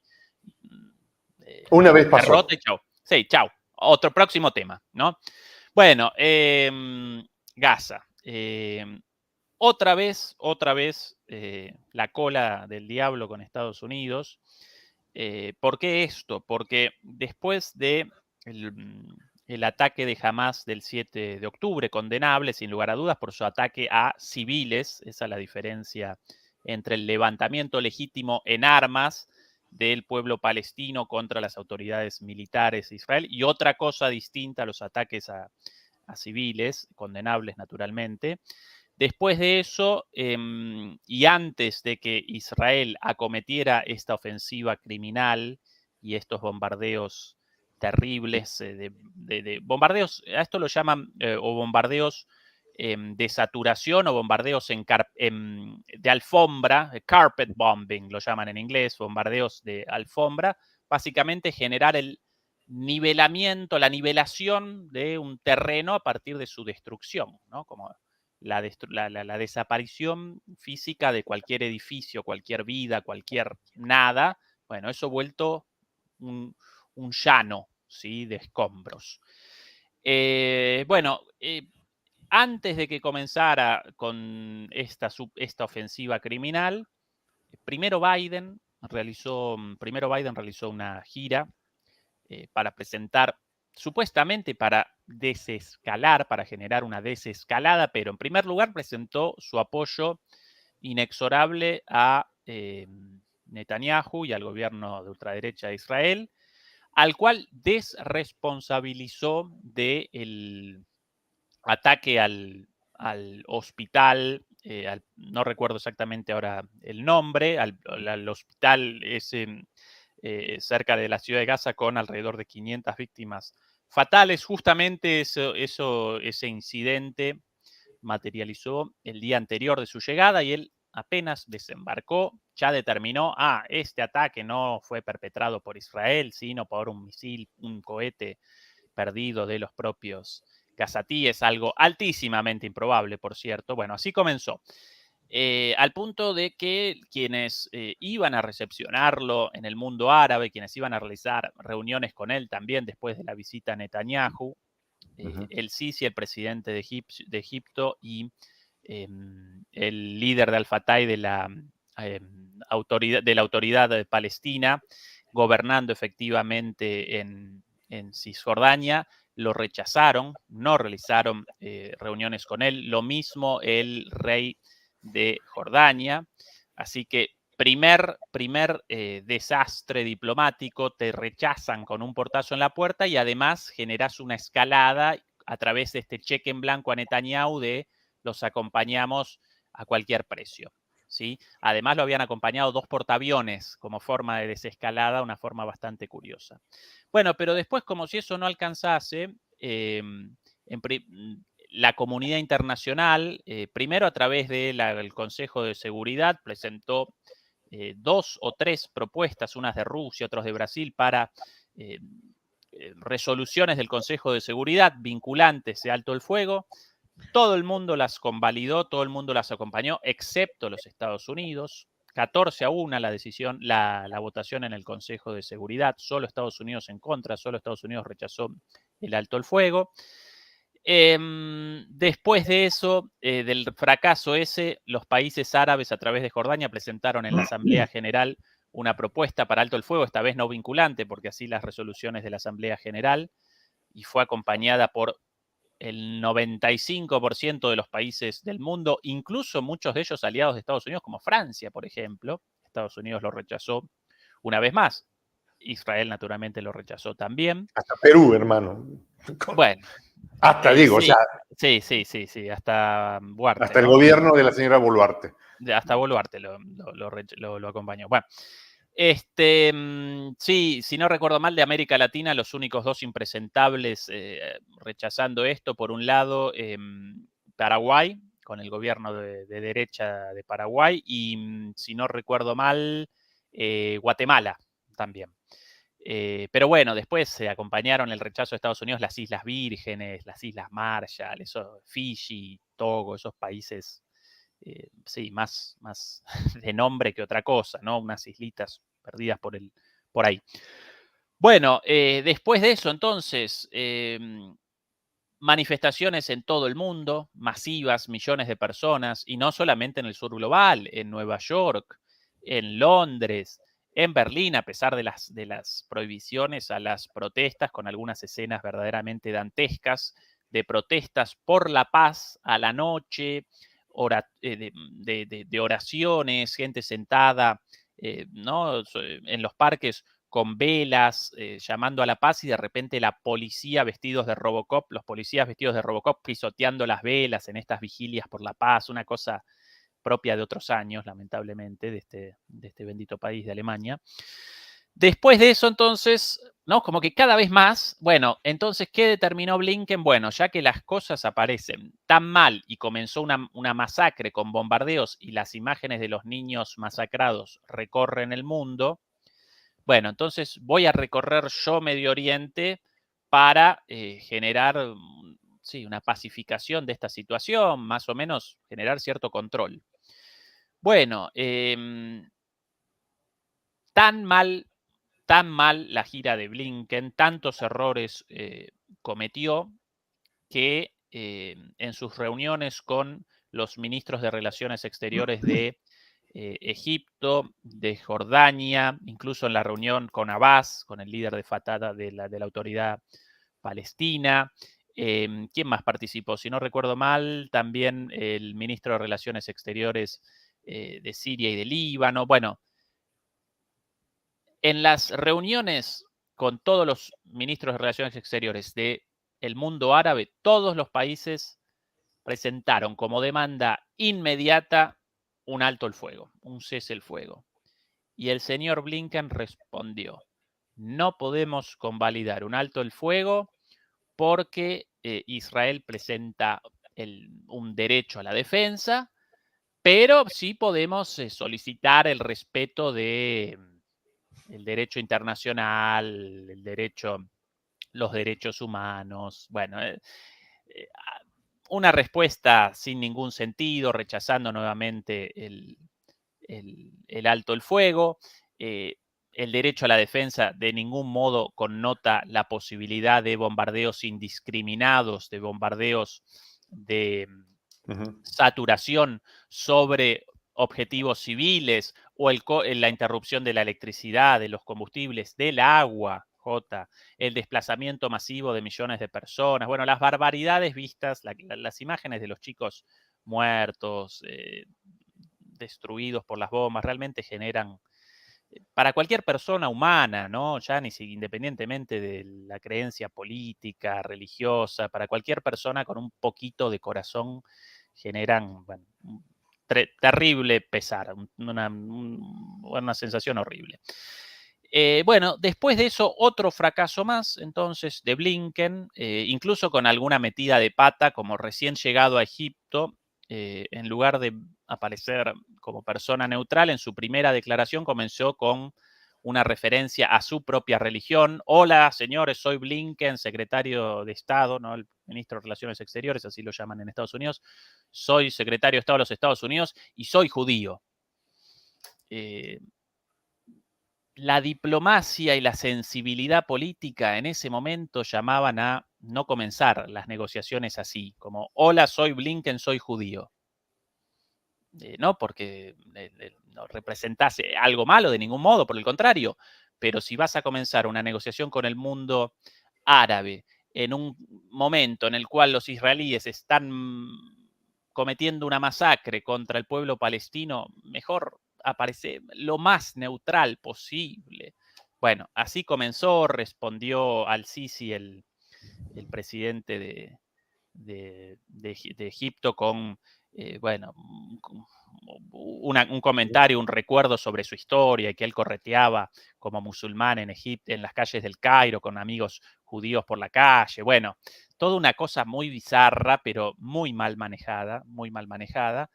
Una vez derrota pasó. y chau. Sí, chau. Otro próximo tema, ¿no? Bueno, Gaza. Otra vez, la cola del diablo con Estados Unidos. ¿Por qué esto? Porque después de el ataque de Hamas del 7 de octubre, condenable sin lugar a dudas por su ataque a civiles, esa es la diferencia entre el levantamiento legítimo en armas del pueblo palestino contra las autoridades militares de Israel, y otra cosa distinta a los ataques a civiles, condenables naturalmente. Después de eso, y antes de que Israel acometiera esta ofensiva criminal y estos bombardeos terribles, de bombardeos, a esto lo llaman, o bombardeos de saturación o bombardeos de alfombra, carpet bombing lo llaman en inglés, bombardeos de alfombra, básicamente generar el nivelamiento, la nivelación de un terreno a partir de su destrucción, ¿no? Como la desaparición física de cualquier edificio, cualquier vida, cualquier nada, bueno, eso vuelto un llano, ¿sí? De escombros. Bueno, antes de que comenzara con esta ofensiva criminal, primero Biden realizó una gira para presentar, supuestamente para desescalar, para generar una desescalada, pero en primer lugar presentó su apoyo inexorable a Netanyahu y al gobierno de ultraderecha de Israel, al cual desresponsabilizó ataque al hospital, no recuerdo exactamente ahora el nombre, al hospital cerca de la ciudad de Gaza con alrededor de 500 víctimas fatales. Justamente ese incidente materializó el día anterior de su llegada y él apenas desembarcó, ya determinó, este ataque no fue perpetrado por Israel, sino por un misil, un cohete perdido de los propios gazatíes, algo altísimamente improbable, por cierto. Bueno, así comenzó. Al punto de que quienes iban a recepcionarlo en el mundo árabe, quienes iban a realizar reuniones con él también después de la visita a Netanyahu, el Sisi, el presidente de Egipto, y el líder de Al-Fatah de la autoridad palestina, gobernando efectivamente en Cisjordania, lo rechazaron, no realizaron reuniones con él. Lo mismo el rey de Jordania. Así que primer desastre diplomático, te rechazan con un portazo en la puerta y además generas una escalada a través de este cheque en blanco a Netanyahu de los acompañamos a cualquier precio. ¿Sí? Además lo habían acompañado 2 portaaviones como forma de desescalada, una forma bastante curiosa. Bueno, pero después, como si eso no alcanzase, la comunidad internacional, primero a través del Consejo de Seguridad, presentó 2 o 3 propuestas, unas de Rusia, otras de Brasil, para resoluciones del Consejo de Seguridad vinculantes de alto el fuego. Todo el mundo las convalidó, todo el mundo las acompañó, excepto los Estados Unidos. 14-1 la decisión, la votación en el Consejo de Seguridad, solo Estados Unidos en contra, solo Estados Unidos rechazó el alto el fuego. Después de eso, del fracaso ese, los países árabes a través de Jordania presentaron en la Asamblea General una propuesta para alto el fuego, esta vez no vinculante, porque así las resoluciones de la Asamblea General, y fue acompañada por el 95% de los países del mundo, incluso muchos de ellos aliados de Estados Unidos, como Francia, por ejemplo. Estados Unidos lo rechazó una vez más. Israel, naturalmente, lo rechazó también. Hasta Perú, hermano. Bueno, Hasta digo, sí, o sea, sí, hasta Boluarte, hasta el ¿no? gobierno de la señora Boluarte. Hasta Boluarte lo acompañó. Bueno, sí, si no recuerdo mal, de América Latina, los únicos 2 impresentables rechazando esto, por un lado, Paraguay, con el gobierno de derecha de Paraguay, y si no recuerdo mal, Guatemala también. Pero bueno, después se acompañaron el rechazo de Estados Unidos, las Islas Vírgenes, las Islas Marshall, Fiji, Togo, esos países, sí, más de nombre que otra cosa, ¿no? Unas islitas perdidas por ahí. Bueno, después de eso, entonces, manifestaciones en todo el mundo, masivas, millones de personas, y no solamente en el sur global, en Nueva York, en Londres, en Berlín, a pesar de las prohibiciones a las protestas, con algunas escenas verdaderamente dantescas, de protestas por la paz a la noche, de oraciones, gente sentada ¿no? En los parques con velas, llamando a la paz, y de repente la policía vestidos de Robocop, los policías vestidos de Robocop pisoteando las velas en estas vigilias por la paz, una cosa propia de otros años, lamentablemente, de este bendito país de Alemania. Después de eso, entonces, ¿no? Como que cada vez más, bueno, entonces, ¿qué determinó Blinken? Bueno, ya que las cosas aparecen tan mal y comenzó una masacre con bombardeos y las imágenes de los niños masacrados recorren el mundo, bueno, entonces voy a recorrer yo Medio Oriente para generar, sí, una pacificación de esta situación, más o menos generar cierto control. Bueno, tan mal la gira de Blinken, tantos errores cometió, que en sus reuniones con los ministros de Relaciones Exteriores de Egipto, de Jordania, incluso en la reunión con Abbas, con el líder de Fatah de la autoridad palestina. ¿Quién más participó? Si no recuerdo mal, también el ministro de Relaciones Exteriores de Siria y de Líbano. Bueno, en las reuniones con todos los ministros de Relaciones Exteriores de el mundo árabe, todos los países presentaron como demanda inmediata un alto el fuego, un cese el fuego. Y el señor Blinken respondió, no podemos convalidar un alto el fuego porque Israel presenta un derecho a la defensa, pero sí podemos solicitar el respeto de el derecho internacional, los derechos humanos. Bueno, una respuesta sin ningún sentido, rechazando nuevamente el alto el fuego. El derecho a la defensa de ningún modo connota la posibilidad de bombardeos indiscriminados, de bombardeos de saturación sobre objetivos civiles o la interrupción de la electricidad, de los combustibles, del agua, J, el desplazamiento masivo de millones de personas, bueno, las barbaridades vistas, las imágenes de los chicos muertos, destruidos por las bombas, realmente generan, para cualquier persona humana, ¿no? Ya independientemente de la creencia política, religiosa, para cualquier persona con un poquito de corazón, generan, bueno, terrible pesar, una sensación horrible. Bueno, después de eso, otro fracaso más, entonces, de Blinken, incluso con alguna metida de pata, como recién llegado a Egipto, en lugar de aparecer como persona neutral, en su primera declaración comenzó con una referencia a su propia religión. Hola, señores, soy Blinken, secretario de Estado, ¿no? El ministro de Relaciones Exteriores, así lo llaman en Estados Unidos. Soy secretario de Estado de los Estados Unidos y soy judío. La diplomacia y la sensibilidad política en ese momento llamaban a no comenzar las negociaciones así, como, hola, soy Blinken, soy judío. No porque no representase algo malo de ningún modo, por el contrario, pero si vas a comenzar una negociación con el mundo árabe en un momento en el cual los israelíes están cometiendo una masacre contra el pueblo palestino, mejor aparece lo más neutral posible. Bueno, así comenzó, respondió al-Sisi, el presidente de Egipto, con, bueno, un comentario, un recuerdo sobre su historia y que él correteaba como musulmán en Egipto, en las calles del Cairo, con amigos judíos por la calle. Bueno, toda una cosa muy bizarra, pero muy mal manejada, muy mal manejada.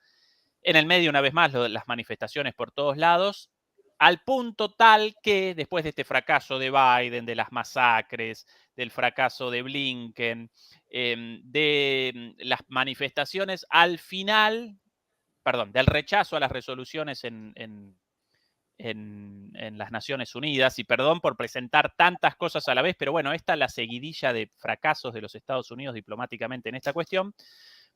En el medio, una vez más, las manifestaciones por todos lados, al punto tal que después de este fracaso de Biden, de las masacres, del fracaso de Blinken, de las manifestaciones, al final, perdón, del rechazo a las resoluciones en las Naciones Unidas, y perdón por presentar tantas cosas a la vez, pero bueno, esta es la seguidilla de fracasos de los Estados Unidos diplomáticamente en esta cuestión.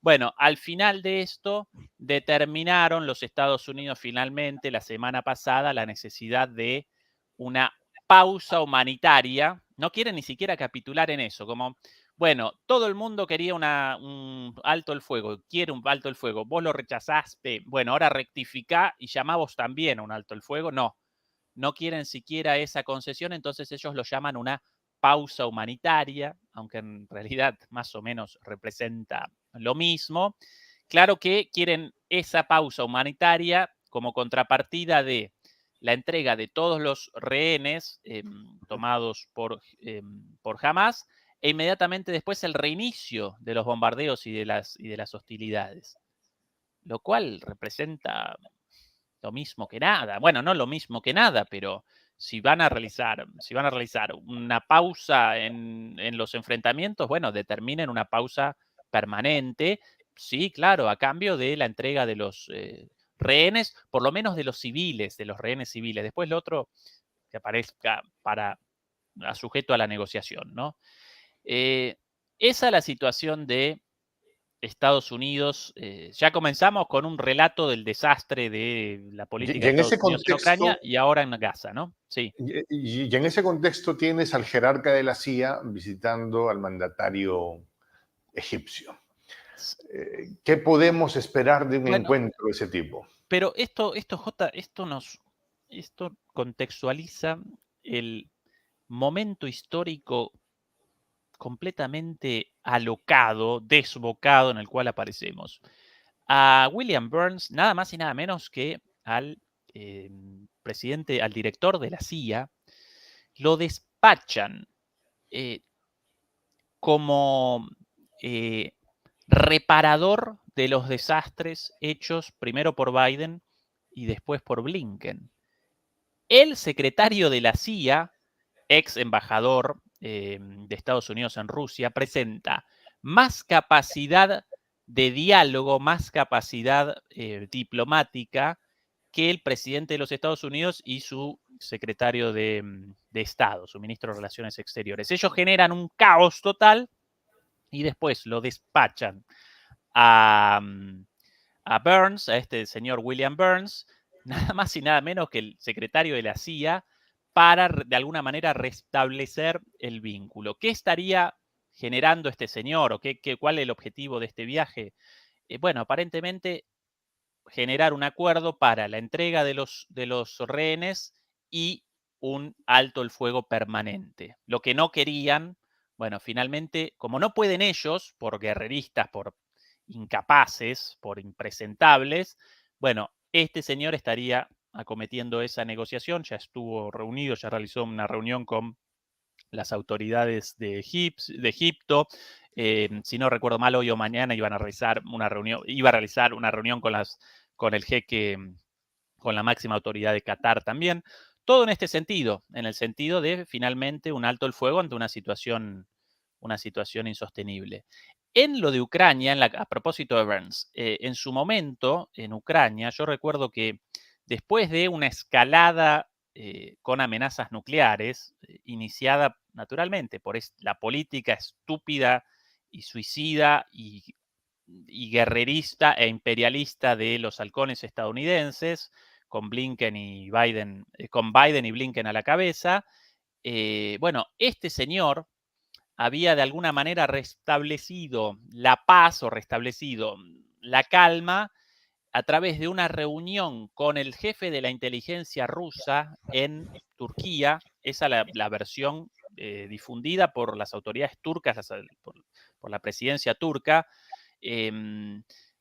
Bueno, al final de esto determinaron los Estados Unidos finalmente la semana pasada la necesidad de una pausa humanitaria. No quieren ni siquiera capitular en eso, como, bueno, todo el mundo quería un alto el fuego, quiere un alto el fuego, vos lo rechazaste, bueno, ahora rectificá y llamá vos también a un alto el fuego. No, no quieren siquiera esa concesión, entonces ellos lo llaman una pausa humanitaria, aunque en realidad más o menos representa lo mismo. Claro que quieren esa pausa humanitaria como contrapartida de la entrega de todos los rehenes tomados por Hamas, e inmediatamente después el reinicio de los bombardeos y de las hostilidades, lo cual representa lo mismo que nada. Bueno, no lo mismo que nada, pero si van a realizar una pausa en los enfrentamientos, bueno, determinen una pausa permanente, sí, claro, a cambio de la entrega de los rehenes, por lo menos de los civiles, de los rehenes civiles. Después lo otro que aparezca sujeto a la negociación, ¿no? Esa es la situación de Estados Unidos. Ya comenzamos con un relato del desastre de la política Y de en ese Estados Unidos en Ucrania contexto, y ahora en Gaza, ¿no? Sí. y en ese contexto tienes al jerarca de la CIA visitando al mandatario egipcio. ¿Qué podemos esperar de un Bueno, encuentro de ese tipo? pero J, esto contextualiza el momento histórico completamente alocado, desbocado en el cual aparecemos. A William Burns, nada más y nada menos que al presidente, al director de la CIA, lo despachan eh, como eh, reparador de los desastres hechos primero por Biden y después por Blinken. El secretario de la CIA, ex embajador de Estados Unidos en Rusia, presenta más capacidad de diálogo, más capacidad diplomática que el presidente de los Estados Unidos y su secretario de Estado, su ministro de Relaciones Exteriores. Ellos generan un caos total y después lo despachan a, a Burns, a este señor William Burns, nada más y nada menos que el secretario de la CIA, para de alguna manera restablecer el vínculo. ¿Qué estaría generando este señor o cuál es el objetivo de este viaje? Bueno, aparentemente generar un acuerdo para la entrega de los rehenes y un alto el fuego permanente. Lo que no querían, bueno, finalmente, como no pueden ellos, por guerreristas, por incapaces, por impresentables, bueno, este señor estaría acometiendo esa negociación, ya estuvo reunido, ya realizó una reunión con las autoridades de Egipto. Si no recuerdo mal, hoy o mañana iban a realizar una reunión, iba a realizar una reunión con el jeque, con la máxima autoridad de Qatar también. Todo en este sentido, en el sentido de finalmente un alto el fuego ante una situación insostenible. En lo de Ucrania, a propósito de Burns, en su momento en Ucrania, yo recuerdo que después de una escalada con amenazas nucleares, iniciada naturalmente por la política estúpida y suicida y guerrerista e imperialista de los halcones estadounidenses, con Blinken y Biden, con Biden y Blinken a la cabeza. Bueno, este señor había de alguna manera restablecido la paz o restablecido la calma a través de una reunión con el jefe de la inteligencia rusa en Turquía. Esa es la versión difundida por las autoridades turcas, por la presidencia turca. Eh,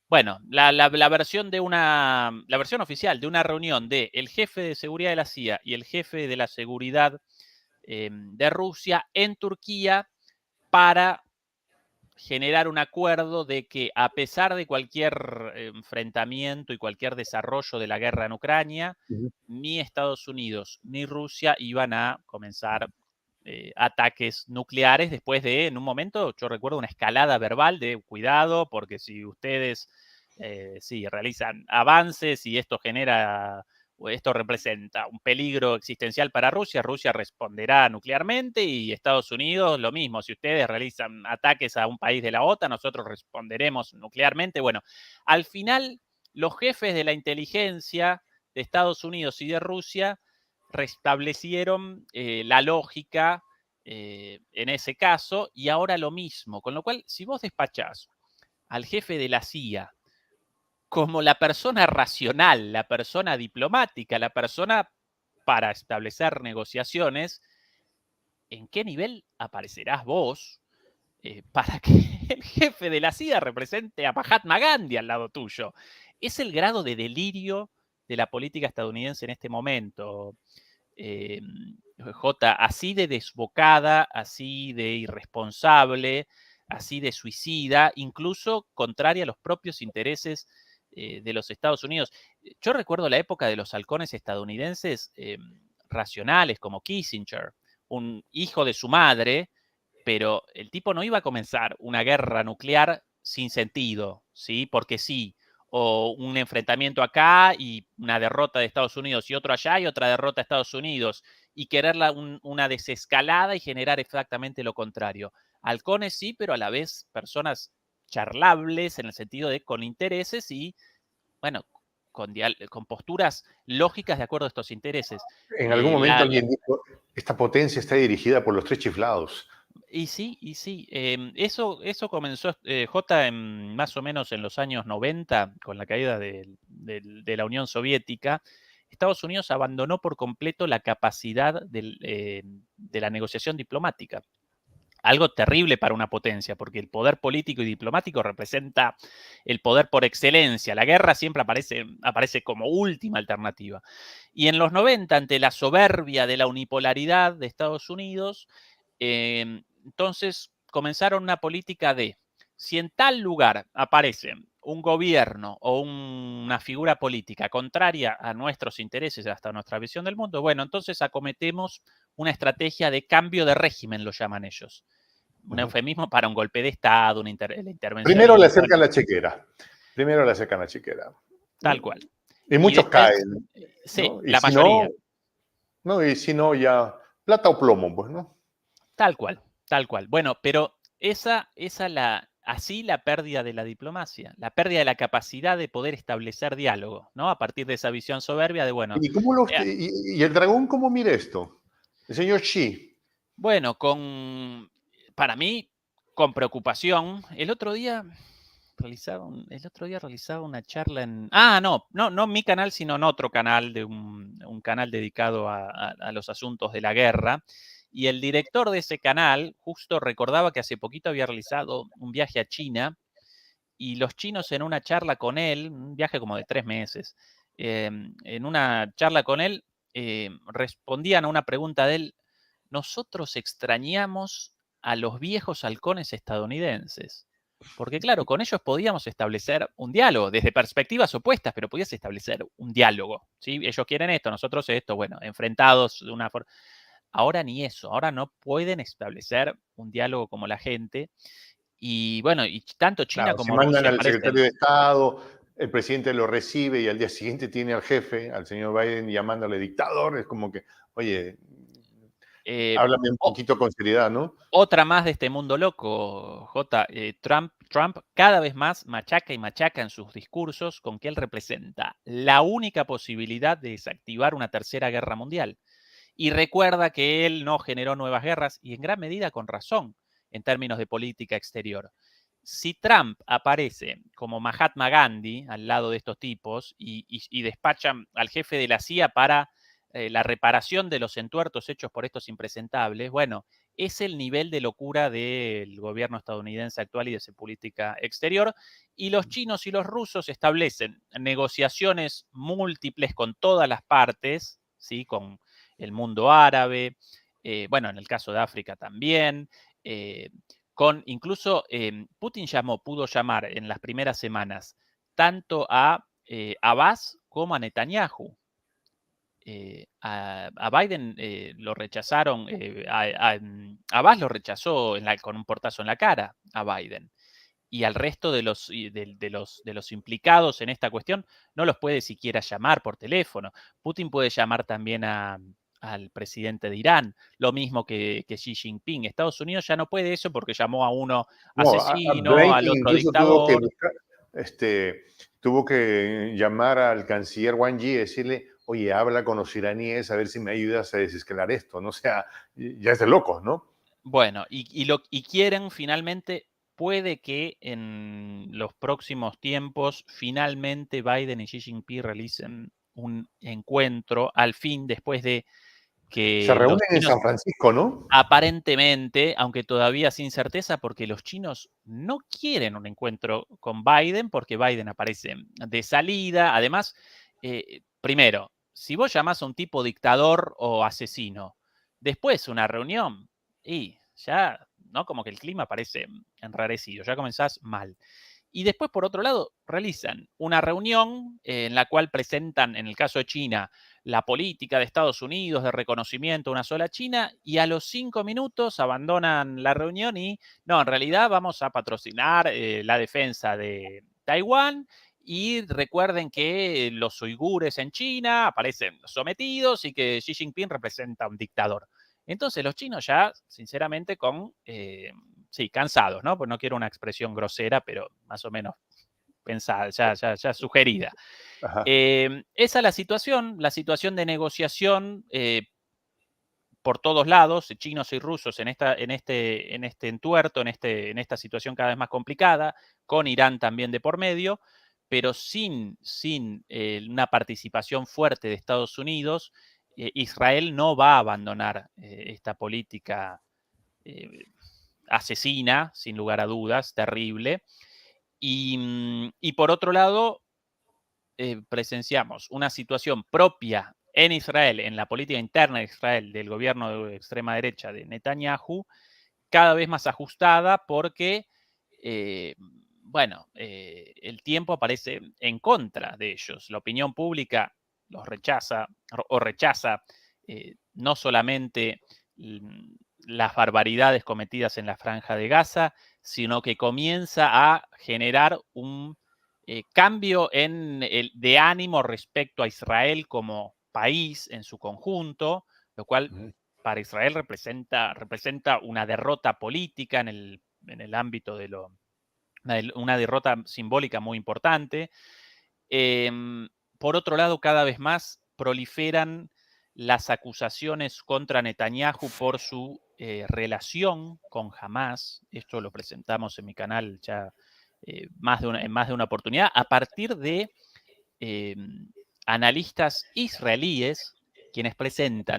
bueno, la versión la versión oficial de una reunión de el jefe de seguridad de la CIA y el jefe de la seguridad de Rusia en Turquía para generar un acuerdo de que a pesar de cualquier enfrentamiento y cualquier desarrollo de la guerra en Ucrania, Ujú. ni Estados Unidos ni Rusia iban a comenzar ataques nucleares después de, en un momento, yo recuerdo una escalada verbal de cuidado, porque si ustedes sí, realizan avances y esto genera o esto representa un peligro existencial para Rusia, Rusia responderá nuclearmente y Estados Unidos lo mismo. Si ustedes realizan ataques a un país de la OTAN, nosotros responderemos nuclearmente. Bueno, al final los jefes de la inteligencia de Estados Unidos y de Rusia restablecieron la lógica en ese caso y ahora lo mismo. Con lo cual, si vos despachás al jefe de la CIA como la persona racional, la persona diplomática, la persona para establecer negociaciones, ¿en qué nivel aparecerás vos para que el jefe de la CIA represente a Mahatma Gandhi al lado tuyo? Es el grado de delirio de la política estadounidense en este momento. eh, J, así de desbocada, así de irresponsable, así de suicida, incluso contraria a los propios intereses de los Estados Unidos. Yo recuerdo la época de los halcones estadounidenses racionales, como Kissinger, un hijo de su madre, pero el tipo no iba a comenzar una guerra nuclear sin sentido, ¿sí? Porque sí, o un enfrentamiento acá y una derrota de Estados Unidos y otro allá y otra derrota de Estados Unidos y querer una desescalada y generar exactamente lo contrario. Halcones sí, pero a la vez personas charlables en el sentido de con intereses y, bueno, con posturas lógicas de acuerdo a estos intereses. En algún Eh, momento la, alguien dijo, esta potencia está dirigida por los tres chiflados. y sí, eso comenzó, J, más o menos en los años 90, con la caída de la Unión Soviética. Estados Unidos abandonó por completo la capacidad de la negociación diplomática. algo terrible para una potencia, porque el poder político y diplomático representa el poder por excelencia. La guerra siempre aparece como última alternativa. Y en los 90, ante la soberbia de la unipolaridad de Estados Unidos, entonces comenzaron una política de, si en tal lugar aparece un gobierno o una figura política contraria a nuestros intereses, hasta nuestra visión del mundo, bueno, entonces acometemos una estrategia de cambio de régimen, lo llaman ellos. Un eufemismo para un golpe de Estado, la intervención Primero le militar. acercan la chequera. Primero le acercan la chequera. Tal cual. Y Y muchos después, caen, sí, ¿no? Y la si no, mayoría. no, y si no, ya plata o plomo, pues, ¿no? Tal cual, tal cual. Bueno, pero así la pérdida de la diplomacia, la pérdida de la capacidad de poder establecer diálogo, ¿no? A partir de esa visión soberbia de, bueno, ¿Y, cómo eh, y el dragón cómo mira esto? El señor Xi. bueno, para mí, con preocupación, el otro día realizaba una charla no en mi canal, sino en otro canal, de un canal dedicado a los asuntos de la guerra. Y el director de ese canal justo recordaba que hace poquito había realizado un viaje a China y los chinos en una charla con él, un viaje como de 3 meses, en una charla con él, respondían a una pregunta de él: nosotros extrañamos a los viejos halcones estadounidenses. Porque claro, con ellos podíamos establecer un diálogo, desde perspectivas opuestas, pero podías establecer un diálogo. ¿Sí? Ellos quieren esto, nosotros esto, bueno, enfrentados de una forma. Ahora ni eso, ahora no pueden establecer un diálogo como la gente. Y bueno, y tanto China Claro, si como mandan Rusia al secretario parecen. de Estado, el presidente lo recibe y al día siguiente tiene al jefe, al señor Biden, llamándole dictador, es como que, oye, eh, háblame un poquito con seriedad, ¿no? Otra más de este mundo loco, J. Trump cada vez más machaca y machaca en sus discursos con que él representa la única posibilidad de desactivar una tercera guerra mundial. Y recuerda que él no generó nuevas guerras, y en gran medida con razón, en términos de política exterior. Si Trump aparece como Mahatma Gandhi al lado de estos tipos y despachan al jefe de la CIA para la reparación de los entuertos hechos por estos impresentables, bueno, es el nivel de locura del gobierno estadounidense actual y de su política exterior. Y los chinos y los rusos establecen negociaciones múltiples con todas las partes, ¿sí? Con el mundo árabe, bueno, en el caso de África también, con incluso Putin pudo llamar en las primeras semanas tanto a Abbas como a Netanyahu. A Biden lo rechazaron, Abbas lo rechazó con un portazo en la cara a Biden. Y al resto de los implicados en esta cuestión no los puede siquiera llamar por teléfono. Putin puede llamar también al presidente de Irán, lo mismo que Xi Jinping. Estados Unidos ya no puede eso porque llamó a uno No, asesino, al Blinken otro incluso tuvo que dictador. buscar, tuvo que llamar al canciller Wang Yi y decirle, oye, habla con los iraníes a ver si me ayudas a desescalar esto, ¿no? O sea, ya es de locos, ¿no? Bueno, y quieren finalmente, puede que en los próximos tiempos, finalmente Biden y Xi Jinping realicen un encuentro, al fin, después de Se que los reúnen en chinos, San Francisco, ¿no? aparentemente, aunque todavía sin certeza, porque los chinos no quieren un encuentro con Biden, porque Biden aparece de salida. Además, primero, si vos llamás a un tipo dictador o asesino, después una reunión, y ya, ¿no? Como que el clima parece enrarecido, ya comenzás mal. Y después, por otro lado, realizan una reunión en la cual presentan, en el caso de China, la política de Estados Unidos de reconocimiento a una sola China, y a los 5 minutos abandonan la reunión y, no, en realidad vamos a patrocinar la defensa de Taiwán. Y recuerden que los uigures en China aparecen sometidos y que Xi Jinping representa a un dictador. Entonces los chinos ya, sinceramente, sí, cansados, ¿no? Pues no quiero una expresión grosera, pero más o menos pensada, ya sugerida. Ajá. Esa es la situación de negociación por todos lados, chinos y rusos en este entuerto, en esta situación cada vez más complicada, con Irán también de por medio, pero sin una participación fuerte de Estados Unidos. Israel no va a abandonar esta política eh, asesina, sin lugar a dudas, terrible. Y por otro lado, presenciamos una situación propia en Israel, en la política interna de Israel, del gobierno de extrema derecha de Netanyahu, cada vez más ajustada porque, el tiempo aparece en contra de ellos. La opinión pública los rechaza o rechaza no solamente las barbaridades cometidas en la Franja de Gaza, sino que comienza a generar un cambio de ánimo respecto a Israel como país en su conjunto, lo cual para Israel representa una derrota política en el ámbito de una derrota simbólica muy importante. Por otro lado, cada vez más proliferan las acusaciones contra Netanyahu por su relación con Hamas. Esto lo presentamos en mi canal ya en más de una oportunidad, a partir de analistas israelíes quienes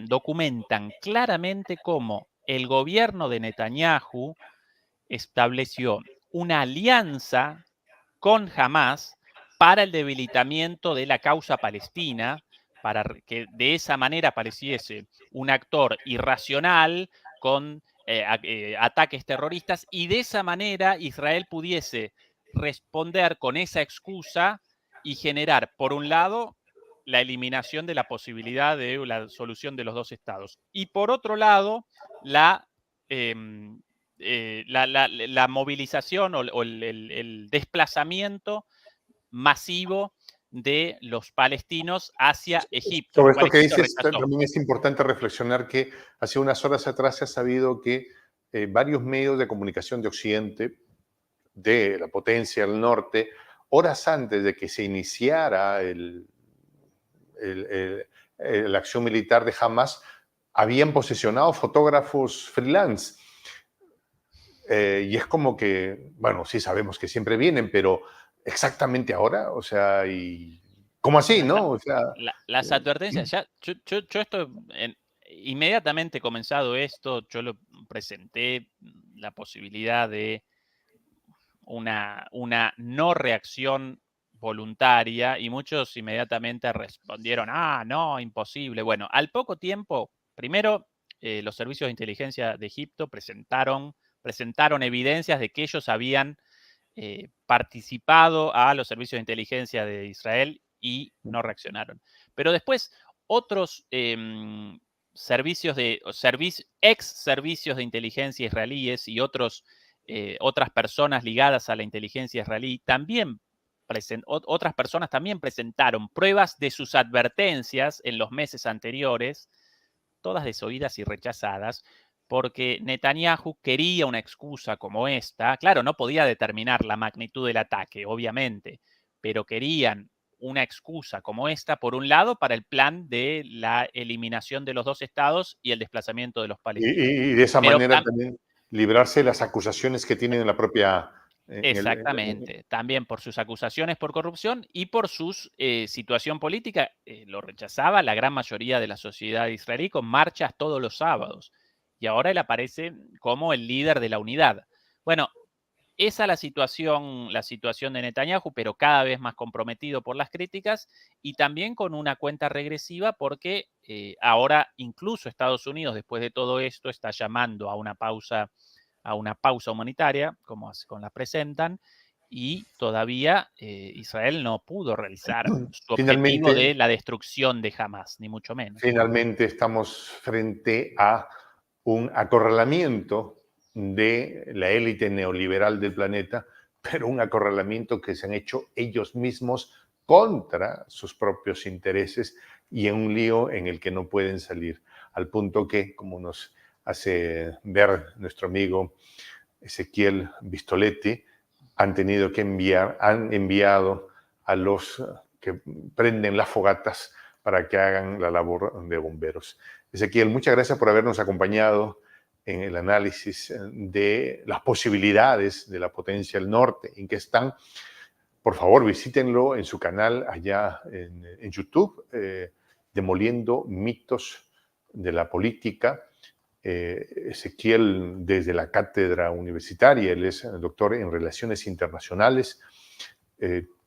documentan claramente cómo el gobierno de Netanyahu estableció una alianza con Hamas para el debilitamiento de la causa palestina, para que de esa manera apareciese un actor irracional con ataques terroristas y de esa manera Israel pudiese responder con esa excusa y generar, por un lado, la eliminación de la posibilidad de la solución de los dos estados y por otro lado, la movilización o el desplazamiento masivo de los palestinos hacia Egipto, lo Sobre cual esto que Egipto dices, rechazó. también es importante reflexionar que hace unas horas atrás se ha sabido que varios medios de comunicación de Occidente, de la potencia del norte, horas antes de que se iniciara la acción militar de Hamas, habían posesionado fotógrafos freelance. Y es como que, bueno, sí sabemos que siempre vienen, pero exactamente ahora, o sea, y ¿cómo así, Las, no? O sea, las advertencias, ya, yo esto, inmediatamente comenzado esto, yo lo presenté la posibilidad de una no reacción voluntaria y muchos inmediatamente respondieron, no, imposible. Bueno, al poco tiempo, primero, los servicios de inteligencia de Egipto presentaron evidencias de que ellos habían participado a los servicios de inteligencia de Israel y no reaccionaron. Pero después, otros ex servicios de inteligencia israelíes y otras personas ligadas a la inteligencia israelí otras personas también presentaron pruebas de sus advertencias en los meses anteriores, todas desoídas y rechazadas, porque Netanyahu quería una excusa como esta. Claro, no podía determinar la magnitud del ataque, obviamente, pero querían una excusa como esta, por un lado, para el plan de la eliminación de los dos estados y el desplazamiento de los palestinos. y de esa Pero manera también librarse de las acusaciones que tienen en la propia... exactamente, también por sus acusaciones por corrupción y por su situación política, lo rechazaba la gran mayoría de la sociedad israelí con marchas todos los sábados. Y ahora él aparece como el líder de la unidad. Bueno, esa es la situación de Netanyahu, pero cada vez más comprometido por las críticas y también con una cuenta regresiva porque ahora incluso Estados Unidos, después de todo esto, está llamando a una pausa humanitaria, como la presentan, y todavía Israel no pudo realizar su objetivo Finalmente, de la destrucción de Hamas, ni mucho menos. finalmente estamos frente a un acorralamiento de la élite neoliberal del planeta, pero un acorralamiento que se han hecho ellos mismos contra sus propios intereses y en un lío en el que no pueden salir, al punto que, como nos hace ver nuestro amigo Ezequiel Vistoletti, han enviado a los que prenden las fogatas para que hagan la labor de bomberos. Ezequiel, muchas gracias por habernos acompañado en el análisis de las posibilidades de la potencia del norte, en que están. Por favor, visítenlo en su canal allá en YouTube, Demoliendo mitos de la política. Ezequiel desde la cátedra universitaria, él es doctor en Relaciones Internacionales,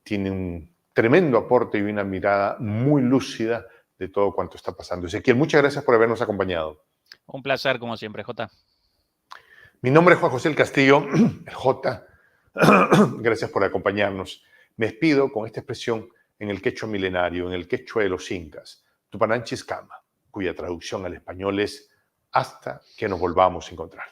tiene un tremendo aporte y una mirada muy lúcida de todo cuanto está pasando. Ezequiel, muchas gracias por habernos acompañado. Un placer, como siempre, Jota. Mi nombre es Juan José el Castillo, el J. Gracias por acompañarnos. Me despido con esta expresión en el quechua milenario, en el quechua de los incas, Tupananchis Kama, cuya traducción al español es hasta que nos volvamos a encontrar.